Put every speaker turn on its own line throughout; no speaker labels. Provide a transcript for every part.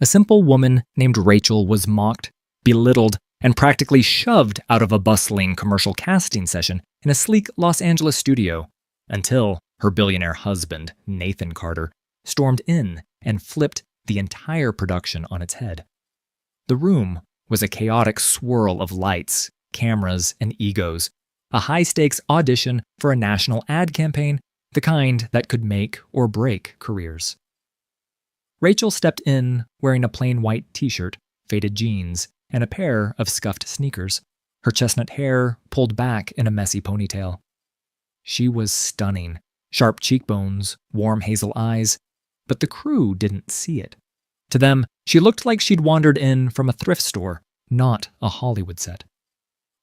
A simple woman named Rachel was mocked, belittled, and practically shoved out of a bustling commercial casting session in a sleek Los Angeles studio until her billionaire husband, Nathan Carter, stormed in and flipped the entire production on its head. The room was a chaotic swirl of lights, cameras, and egos, a high-stakes audition for a national ad campaign, the kind that could make or break careers. Rachel stepped in wearing a plain white t-shirt, faded jeans, and a pair of scuffed sneakers, her chestnut hair pulled back in a messy ponytail. She was stunning, sharp cheekbones, warm hazel eyes, but the crew didn't see it. To them, she looked like she'd wandered in from a thrift store, not a Hollywood set.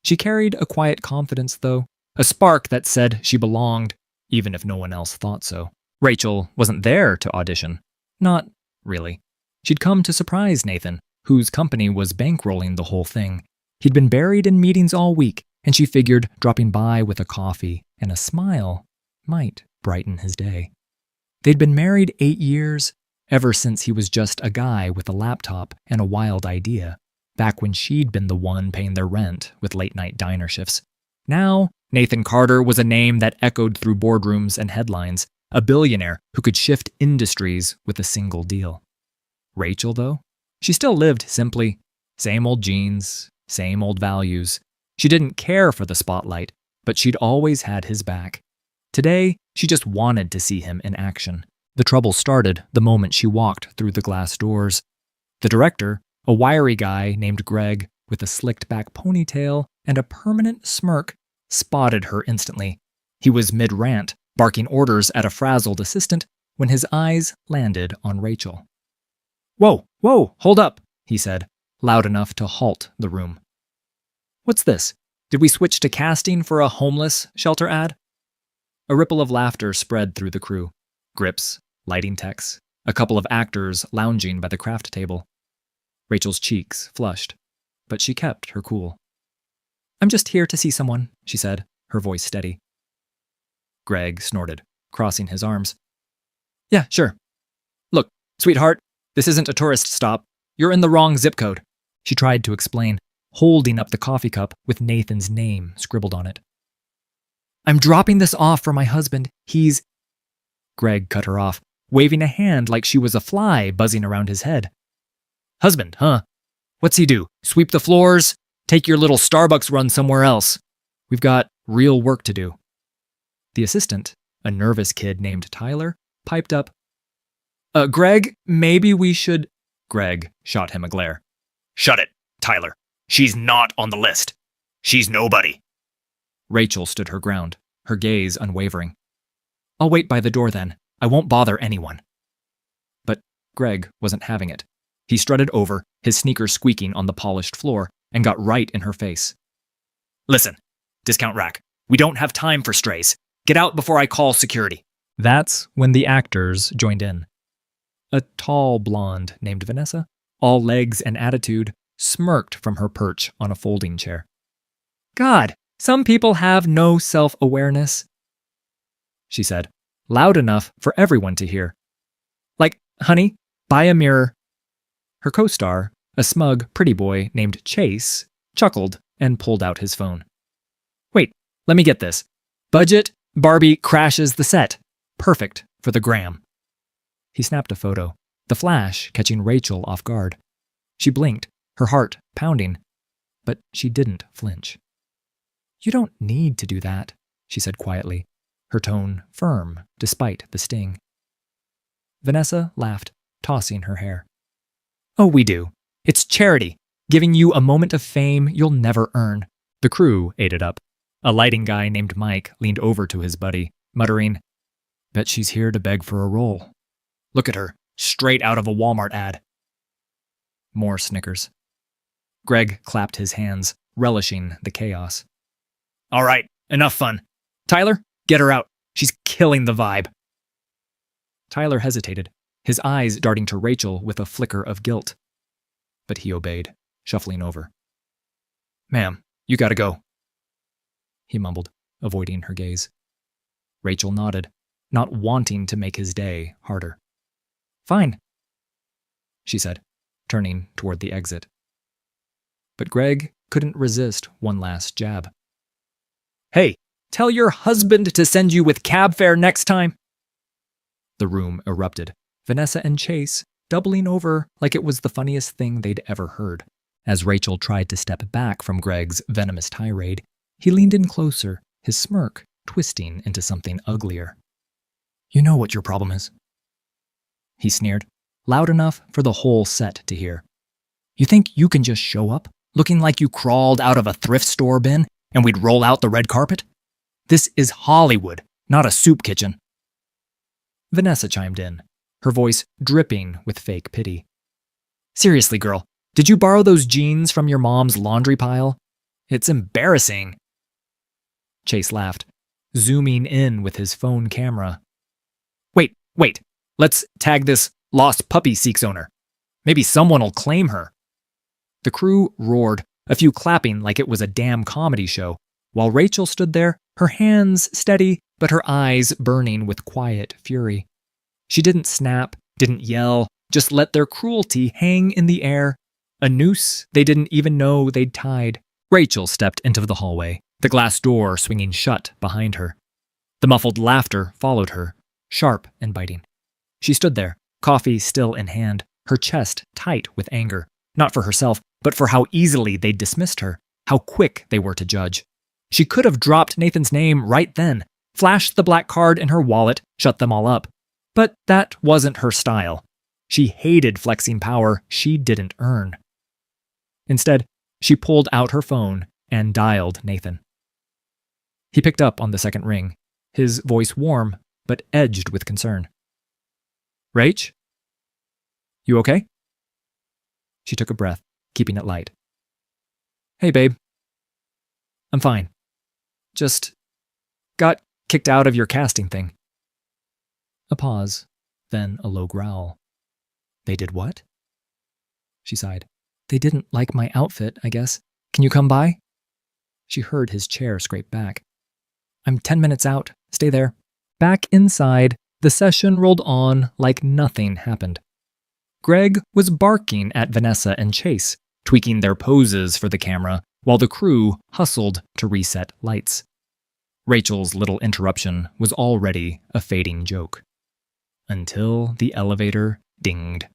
She carried a quiet confidence, though, a spark that said she belonged, even if no one else thought so. Rachel wasn't there to audition. Not really. She'd come to surprise Nathan, whose company was bankrolling the whole thing. He'd been buried in meetings all week, and she figured dropping by with a coffee and a smile might brighten his day. They'd been married 8 years, ever since he was just a guy with a laptop and a wild idea, back when she'd been the one paying their rent with late-night diner shifts. Now, Nathan Carter was a name that echoed through boardrooms and headlines, a billionaire who could shift industries with a single deal. Rachel, though, she still lived simply. Same old jeans, same old values. She didn't care for the spotlight, but she'd always had his back. Today, she just wanted to see him in action. The trouble started the moment she walked through the glass doors. The director, a wiry guy named Greg with a slicked-back ponytail and a permanent smirk, spotted her instantly. He was mid-rant, barking orders at a frazzled assistant when his eyes landed on Rachel. "Whoa, hold up," he said, loud enough to halt the room. "What's this? Did we switch to casting for a homeless shelter ad?" A ripple of laughter spread through the crew. Grips, lighting techs, a couple of actors lounging by the craft table. Rachel's cheeks flushed, but she kept her cool. "I'm just here to see someone," she said, her voice steady. Greg snorted, crossing his arms. "Yeah, sure. Look, sweetheart, this isn't a tourist stop. You're in the wrong zip code," she tried to explain, holding up the coffee cup with Nathan's name scribbled on it. "I'm dropping this off for my husband. He's—" Greg cut her off, waving a hand like she was a fly buzzing around his head. "Husband, huh? What's he do? Sweep the floors? Take your little Starbucks run somewhere else. We've got real work to do." The assistant, a nervous kid named Tyler, piped up, Greg, maybe we should—" Greg shot him a glare. "Shut it, Tyler. She's not on the list. She's nobody." Rachel stood her ground, her gaze unwavering. "I'll wait by the door then. I won't bother anyone." But Greg wasn't having it. He strutted over, his sneakers squeaking on the polished floor, and got right in her face. "Listen, discount rack, we don't have time for strays. Get out before I call security." That's when the actors joined in. A tall blonde named Vanessa, all legs and attitude, smirked from her perch on a folding chair. "God, some people have no self-awareness," she said, loud enough for everyone to hear. "Like, honey, buy a mirror." Her co-star, a smug, pretty boy named Chase, chuckled and pulled out his phone. "Wait, let me get this. Budget, Barbie crashes the set. Perfect for the gram." He snapped a photo, the flash catching Rachel off guard. She blinked, her heart pounding, but she didn't flinch. "You don't need to do that," she said quietly, her tone firm despite the sting. Vanessa laughed, tossing her hair. "Oh, we do. It's charity, giving you a moment of fame you'll never earn." The crew ate it up. A lighting guy named Mike leaned over to his buddy, muttering, "Bet she's here to beg for a role. Look at her, straight out of a Walmart ad." More snickers. Greg clapped his hands, relishing the chaos. "All right, enough fun. Tyler, get her out. She's killing the vibe." Tyler hesitated, his eyes darting to Rachel with a flicker of guilt. But he obeyed, shuffling over. "Ma'am, you gotta go," he mumbled, avoiding her gaze. Rachel nodded, not wanting to make his day harder. "Fine," she said, turning toward the exit. But Greg couldn't resist one last jab. "Hey, tell your husband to send you with cab fare next time." The room erupted, Vanessa and Chase doubling over like it was the funniest thing they'd ever heard. As Rachel tried to step back from Greg's venomous tirade, he leaned in closer, his smirk twisting into something uglier. "You know what your problem is," he sneered, loud enough for the whole set to hear. "You think you can just show up, looking like you crawled out of a thrift store bin, and we'd roll out the red carpet? This is Hollywood, not a soup kitchen." Vanessa chimed in, her voice dripping with fake pity. "Seriously, girl, did you borrow those jeans from your mom's laundry pile? It's embarrassing." Chase laughed, zooming in with his phone camera. Wait, let's tag this lost puppy seeks owner. Maybe someone'll claim her." The crew roared, a few clapping like it was a damn comedy show, while Rachel stood there, her hands steady, but her eyes burning with quiet fury. She didn't snap, didn't yell, just let their cruelty hang in the air, a noose they didn't even know they'd tied. Rachel stepped into the hallway, the glass door swinging shut behind her. The muffled laughter followed her, sharp and biting. She stood there, coffee still in hand, her chest tight with anger, not for herself, but for how easily they'd dismissed her, how quick they were to judge. She could have dropped Nathan's name right then, flashed the black card in her wallet, shut them all up. But that wasn't her style. She hated flexing power she didn't earn. Instead, she pulled out her phone and dialed Nathan. He picked up on the second ring, his voice warm but edged with concern. "Rach? You okay?" She took a breath, keeping it light. "Hey, babe. I'm fine. Just got kicked out of your casting thing." A pause, then a low growl. "They did what?" She sighed. "They didn't like my outfit, I guess. Can you come by?" She heard his chair scrape back. "I'm 10 minutes out. Stay there." Back inside, the session rolled on like nothing happened. Greg was barking at Vanessa and Chase, tweaking their poses for the camera, while the crew hustled to reset lights. Rachel's little interruption was already a fading joke. Until the elevator dinged.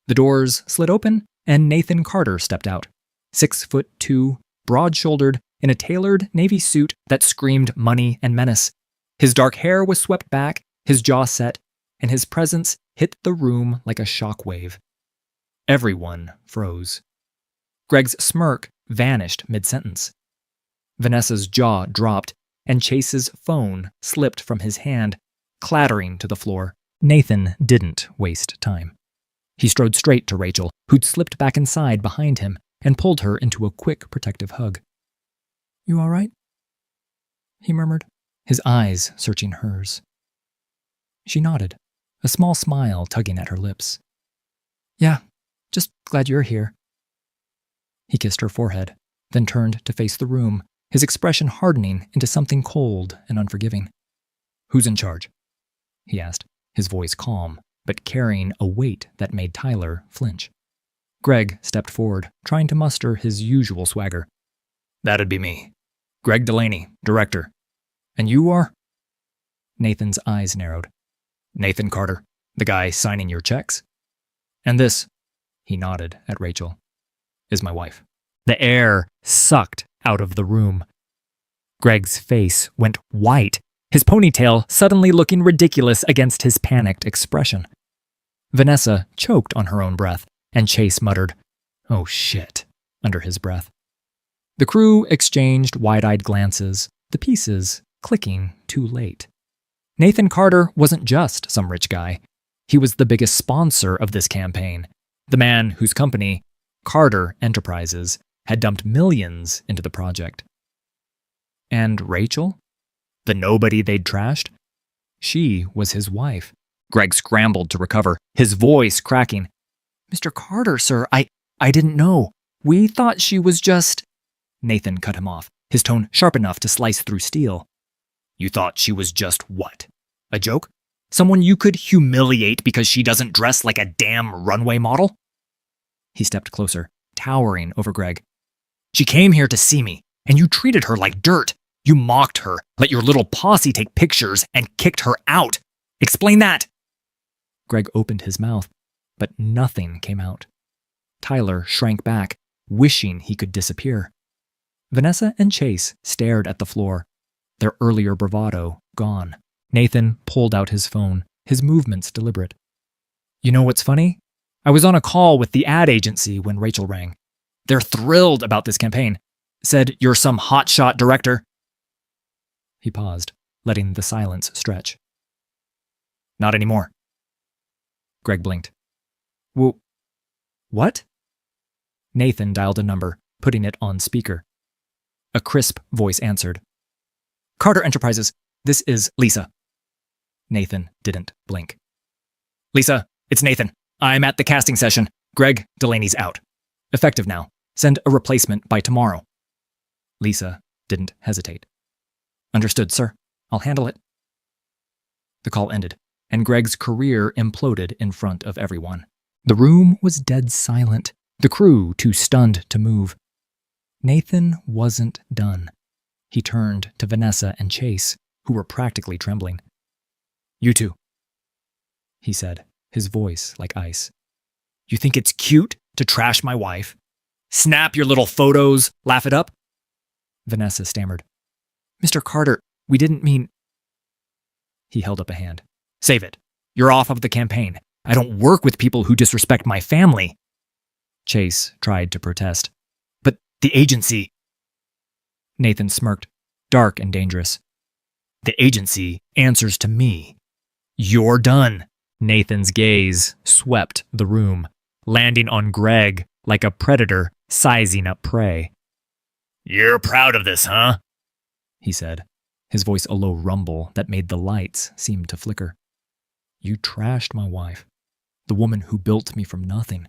The doors slid open, and Nathan Carter stepped out. 6'2", broad-shouldered, in a tailored navy suit that screamed money and menace. His dark hair was swept back, his jaw set, and his presence hit the room like a shockwave. Everyone froze. Greg's smirk vanished mid-sentence. Vanessa's jaw dropped, and Chase's phone slipped from his hand, clattering to the floor. Nathan didn't waste time. He strode straight to Rachel, who'd slipped back inside behind him, and pulled her into a quick, protective hug. "You all right?" he murmured, his eyes searching hers. She nodded, a small smile tugging at her lips. "Yeah, just glad you're here." He kissed her forehead, then turned to face the room, his expression hardening into something cold and unforgiving. "Who's in charge?" he asked, his voice calm, but carrying a weight that made Tyler flinch. Greg stepped forward, trying to muster his usual swagger. "That'd be me. Greg Delaney, director. And you are?" Nathan's eyes narrowed. "Nathan Carter, the guy signing your checks. And this," he nodded at Rachel, "is my wife." The air sucked out of the room. Greg's face went white, his ponytail suddenly looking ridiculous against his panicked expression. Vanessa choked on her own breath, and Chase muttered, "Oh shit," under his breath. The crew exchanged wide-eyed glances, the pieces clicking too late. Nathan Carter wasn't just some rich guy. He was the biggest sponsor of this campaign, the man whose company, Carter Enterprises, had dumped millions into the project. And Rachel? The nobody they'd trashed? She was his wife. Greg scrambled to recover, his voice cracking. "Mr. Carter, sir, I didn't know. We thought she was just—" Nathan cut him off, his tone sharp enough to slice through steel. "You thought she was just what? A joke? Someone you could humiliate because she doesn't dress like a damn runway model?" He stepped closer, towering over Greg. "She came here to see me, and you treated her like dirt. You mocked her, let your little posse take pictures, and kicked her out. Explain that." Greg opened his mouth, but nothing came out. Tyler shrank back, wishing he could disappear. Vanessa and Chase stared at the floor, their earlier bravado gone. Nathan pulled out his phone, his movements deliberate. "You know what's funny? I was on a call with the ad agency when Rachel rang. They're thrilled about this campaign. Said you're some hotshot director." He paused, letting the silence stretch. "Not anymore." Greg blinked. What?" Nathan dialed a number, putting it on speaker. A crisp voice answered. "Carter Enterprises, this is Lisa." Nathan didn't blink. "Lisa, it's Nathan. I'm at the casting session. Greg Delaney's out. Effective now. Send a replacement by tomorrow." Lisa didn't hesitate. "Understood, sir. I'll handle it." The call ended, and Greg's career imploded in front of everyone. The room was dead silent, the crew too stunned to move. Nathan wasn't done. He turned to Vanessa and Chase, who were practically trembling. "You two," he said, his voice like ice. "You think it's cute to trash my wife? Snap your little photos, laugh it up?" Vanessa stammered. "Mr. Carter, we didn't mean—" He held up a hand. "Save it. You're off of the campaign. I don't work with people who disrespect my family." Chase tried to protest. "But the agency—" Nathan smirked, dark and dangerous. "The agency answers to me. You're done." Nathan's gaze swept the room, landing on Greg like a predator sizing up prey. "You're proud of this, huh?" he said, his voice a low rumble that made the lights seem to flicker. "You trashed my wife, the woman who built me from nothing,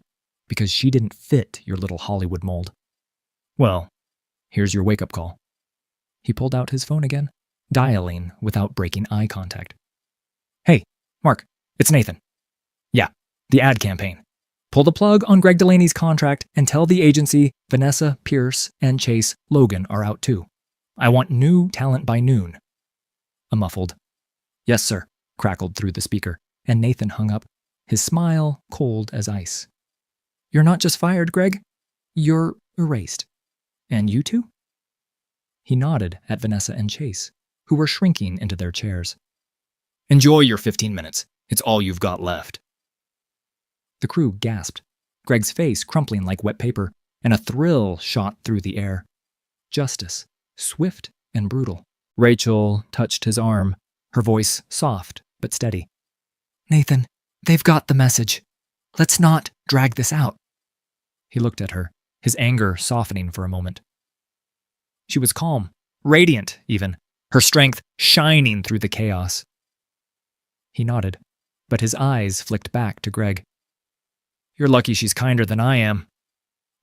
because she didn't fit your little Hollywood mold. Well, here's your wake-up call." He pulled out his phone again, dialing without breaking eye contact. "Hey, Mark, it's Nathan. Yeah, the ad campaign. Pull the plug on Greg Delaney's contract and tell the agency Vanessa, Pierce, and Chase Logan are out too. I want new talent by noon." A muffled, "Yes, sir," crackled through the speaker, and Nathan hung up, his smile cold as ice. "You're not just fired, Greg. You're erased. And you two?" He nodded at Vanessa and Chase, who were shrinking into their chairs. "Enjoy your 15 minutes. It's all you've got left." The crew gasped, Greg's face crumpling like wet paper, and a thrill shot through the air. Justice, swift and brutal. Rachel touched his arm, her voice soft but steady. "Nathan, they've got the message. Let's not drag this out." He looked at her, his anger softening for a moment. She was calm, radiant even, her strength shining through the chaos. He nodded, but his eyes flicked back to Greg. "You're lucky she's kinder than I am.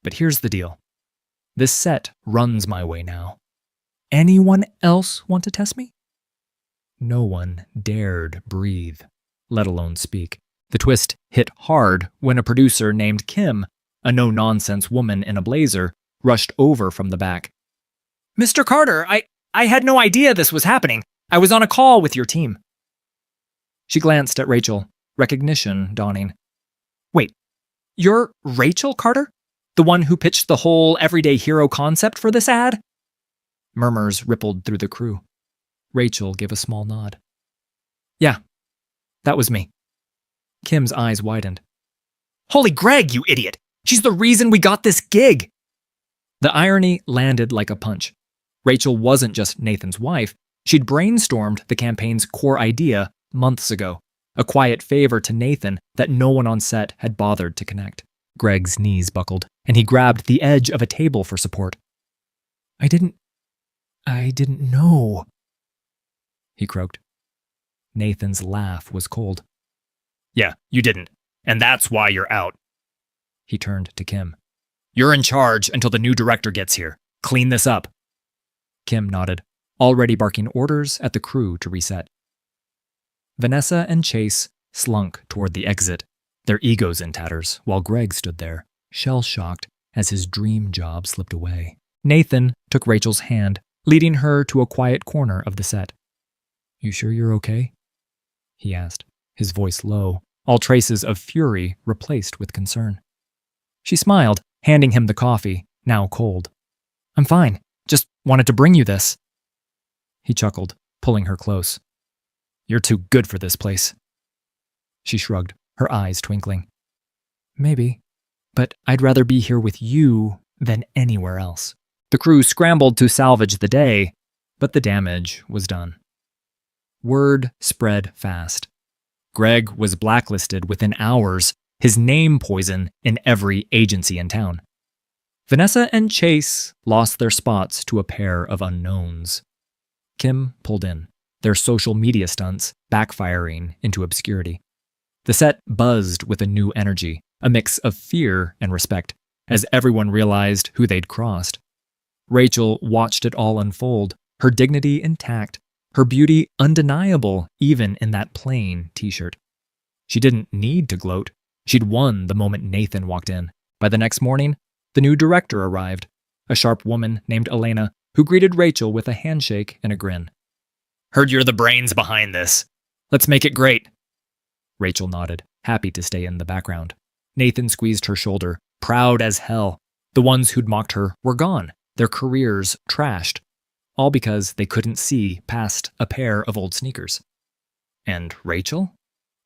But here's the deal. This set runs my way now. Anyone else want to test me?" No one dared breathe, let alone speak. The twist hit hard when a producer named Kim, a no-nonsense woman in a blazer, rushed over from the back. "Mr. Carter, I had no idea this was happening. I was on a call with your team." She glanced at Rachel, recognition dawning. "Wait, you're Rachel Carter? The one who pitched the whole everyday hero concept for this ad?" Murmurs rippled through the crew. Rachel gave a small nod. "Yeah, that was me." Kim's eyes widened. "Holy Greg, you idiot! She's the reason we got this gig!" The irony landed like a punch. Rachel wasn't just Nathan's wife. She'd brainstormed the campaign's core idea months ago, a quiet favor to Nathan that no one on set had bothered to connect. Greg's knees buckled, and he grabbed the edge of a table for support. I didn't know," he croaked. Nathan's laugh was cold. "Yeah, you didn't, and that's why you're out." He turned to Kim. "You're in charge until the new director gets here. Clean this up." Kim nodded, already barking orders at the crew to reset. Vanessa and Chase slunk toward the exit, their egos in tatters, while Greg stood there, shell-shocked as his dream job slipped away. Nathan took Rachel's hand, leading her to a quiet corner of the set. "You sure you're okay?" he asked, his voice low, all traces of fury replaced with concern. She smiled, handing him the coffee, now cold. "I'm fine. Just wanted to bring you this." He chuckled, pulling her close. "You're too good for this place." She shrugged, her eyes twinkling. "Maybe, but I'd rather be here with you than anywhere else." The crew scrambled to salvage the day, but the damage was done. Word spread fast. Greg was blacklisted within hours, his name poison in every agency in town. Vanessa and Chase lost their spots to a pair of unknowns. Kim pulled in, their social media stunts backfiring into obscurity. The set buzzed with a new energy, a mix of fear and respect, as everyone realized who they'd crossed. Rachel watched it all unfold, her dignity intact, her beauty undeniable even in that plain t-shirt. She didn't need to gloat. She'd won the moment Nathan walked in. By the next morning, the new director arrived, a sharp woman named Elena who greeted Rachel with a handshake and a grin. "Heard you're the brains behind this. Let's make it great." Rachel nodded, happy to stay in the background. Nathan squeezed her shoulder, proud as hell. The ones who'd mocked her were gone, their careers trashed, all because they couldn't see past a pair of old sneakers. And Rachel?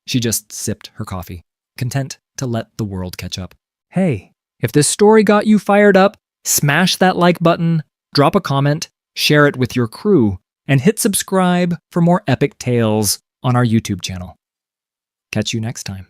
She just sipped her coffee, content to let the world catch up. Hey, if this story got you fired up, smash that like button, drop a comment, share it with your crew, and hit subscribe for more epic tales on our YouTube channel. Catch you next time.